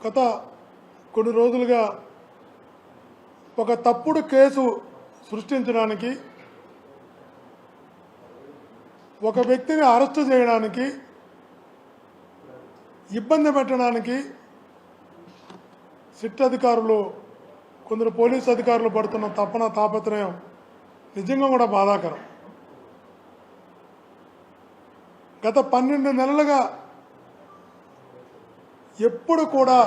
గత కొన్ని రోజులుగా ఒక తప్పుడు కేసు సృష్టించడానికి, ఒక వ్యక్తిని అరెస్టు చేయడానికి, ఇబ్బంది పెట్టడానికి సిట్ అధికారులు, కొందరు పోలీసు అధికారులు పడుతున్న తపన తాపత్రయం నిజంగా కూడా బాధాకరం. గత 12 నెలలుగా ఎప్పుడు కూడా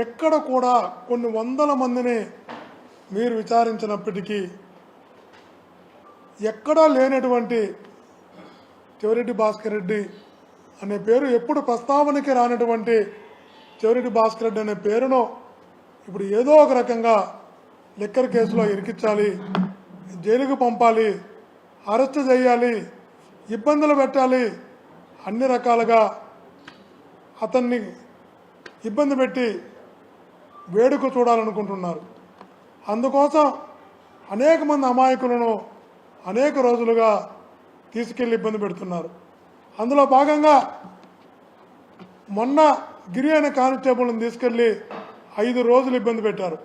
ఎక్కడ కూడా కొన్ని వందల మందిని మీరు విచారించినప్పటికీ ఎక్కడా లేనటువంటి చెవిరెడ్డి భాస్కర్ రెడ్డి అనే పేరు, ఎప్పుడు ప్రస్తావనకి రానటువంటి చెవిరెడ్డి భాస్కర్ రెడ్డి అనే పేరును ఇప్పుడు ఏదో ఒక రకంగా లిక్కర్ కేసులో ఇరికించాలి, జైలుకు పంపాలి, అరెస్టు చేయాలి, ఇబ్బందులు పెట్టాలి, అన్ని రకాలుగా అతన్ని ఇబ్బంది పెట్టి వేడుక చూడాలనుకుంటున్నారు. అందుకోసం అనేక మంది అమాయకులను అనేక రోజులుగా తీసుకెళ్లి ఇబ్బంది పెడుతున్నారు. అందులో భాగంగా మొన్న గిరి అనే కానిస్టేబుల్ని తీసుకెళ్లి 5 రోజులు ఇబ్బంది పెట్టారు.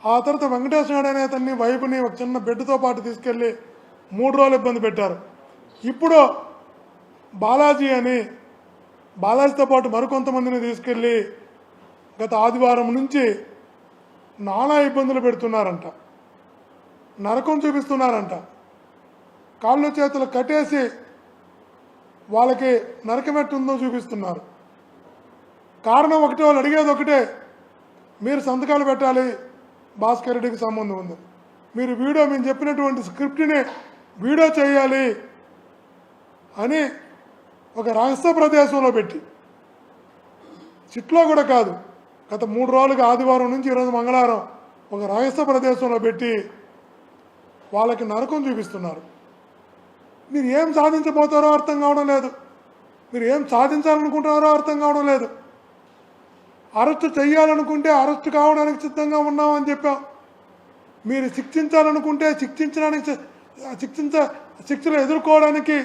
ఆ తర్వాత వెంకటేశ్వర నాయుడు అనే అతన్ని, వైపుని ఒక చిన్న బిడ్డతో పాటు తీసుకెళ్లి 3 రోజులు ఇబ్బంది పెట్టారు. ఇప్పుడు బాలాజీతో పాటు మరికొంతమందిని తీసుకెళ్లి గత ఆదివారం నుంచి నానా ఇబ్బందులు పెడుతున్నారంట, నరకం చూపిస్తున్నారంట. కాళ్ళు చేతులు కట్టేసి వాళ్ళకి నరకమెట్టుందో చూపిస్తున్నారు. కారణం ఒకటే, వాళ్ళు అడిగేది ఒకటే, మీరు సంతకాలు పెట్టాలి, భాస్కర్ రెడ్డికి సంబంధం ఉంది, మీరు మేము చెప్పినటువంటి స్క్రిప్ట్ని వీడియో చేయాలి అని ఒక రహస్య ప్రదేశంలో పెట్టి, సిట్లో కూడా కాదు, గత 3 రోజులుగా ఆదివారం నుంచి ఈరోజు మంగళవారం ఒక రహస్య ప్రదేశంలో పెట్టి వాళ్ళకి నరకం చూపిస్తున్నారు. మీరు ఏం సాధించబోతారో అర్థం కావడం లేదు, మీరు ఏం సాధించాలనుకుంటున్నారో అర్థం కావడం లేదు. అరెస్టు చేయాలనుకుంటే అరెస్టు కావడానికి సిద్ధంగా ఉన్నామని చెప్పాం. మీరు శిక్షించాలనుకుంటే శిక్షలు ఎదుర్కోవడానికి,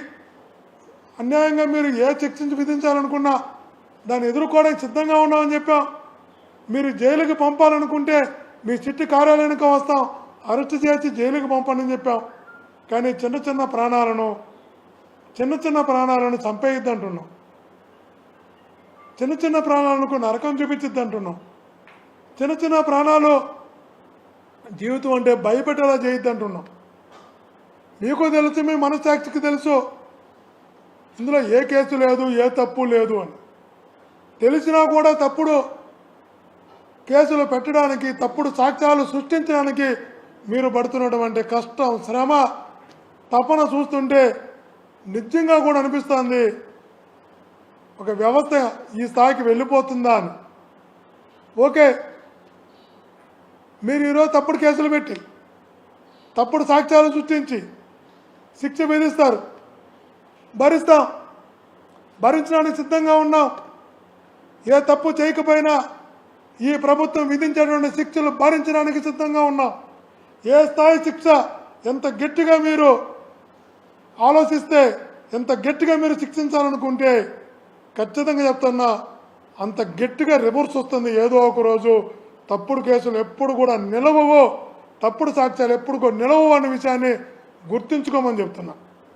అన్యాయంగా మీరు ఏ శిక్ష విధించాలనుకున్నా దాన్ని ఎదుర్కోవడానికి సిద్ధంగా ఉన్నామని చెప్పాం. మీరు జైలుకి పంపాలనుకుంటే మీ సిట్టి కార్యాలయానికి వస్తాం, అరెస్టు చేసి జైలుకి పంపండి చెప్పాం. కానీ చిన్న చిన్న ప్రాణాలను చంపేయద్దు అంటున్నాం, చిన్న ప్రాణాలకు నరకం చూపించద్దు అంటున్నాం. చిన్న ప్రాణాలు జీవితం అంటే భయపెట్టేలా చేయొద్దు అంటున్నాం. మీకు తెలుసు, మీ మనస్సాక్షికి తెలుసు ఇందులో ఏ కేసు లేదు, ఏ తప్పు లేదు అని తెలిసినా కూడా తప్పుడు కేసులు పెట్టడానికి, తప్పుడు సాక్ష్యాలు సృష్టించడానికి మీరు పడుతున్నటువంటి కష్టం, శ్రమ, తపన చూస్తుంటే నిజంగా కూడా అనిపిస్తుంది ఒక వ్యవస్థ ఈ స్థాయికి వెళ్ళిపోతుందా అని. ఓకే, మీరు ఈరోజు తప్పుడు కేసులు పెట్టి తప్పుడు సాక్ష్యాలు సృష్టించి శిక్ష విధిస్తారు, భరించడానికి సిద్ధంగా ఉన్నాం. ఏ తప్పు చేయకపోయినా ఈ ప్రభుత్వం విధించేటువంటి శిక్షలు భరించడానికి సిద్ధంగా ఉన్నాం. ఏ స్థాయి శిక్ష, ఎంత గట్టిగా మీరు ఆలోచిస్తే, ఎంత గట్టిగా మీరు శిక్షించాలనుకుంటే ఖచ్చితంగా చెప్తున్నా అంత గట్టిగా రివర్స్ వస్తుంది ఏదో ఒక రోజు. తప్పుడు కేసులు ఎప్పుడు కూడా నిలవవు, తప్పుడు సాక్ష్యాలు ఎప్పుడు కూడా నిలవవు అనే విషయాన్ని గుర్తుంచుకోమని చెప్తున్నా.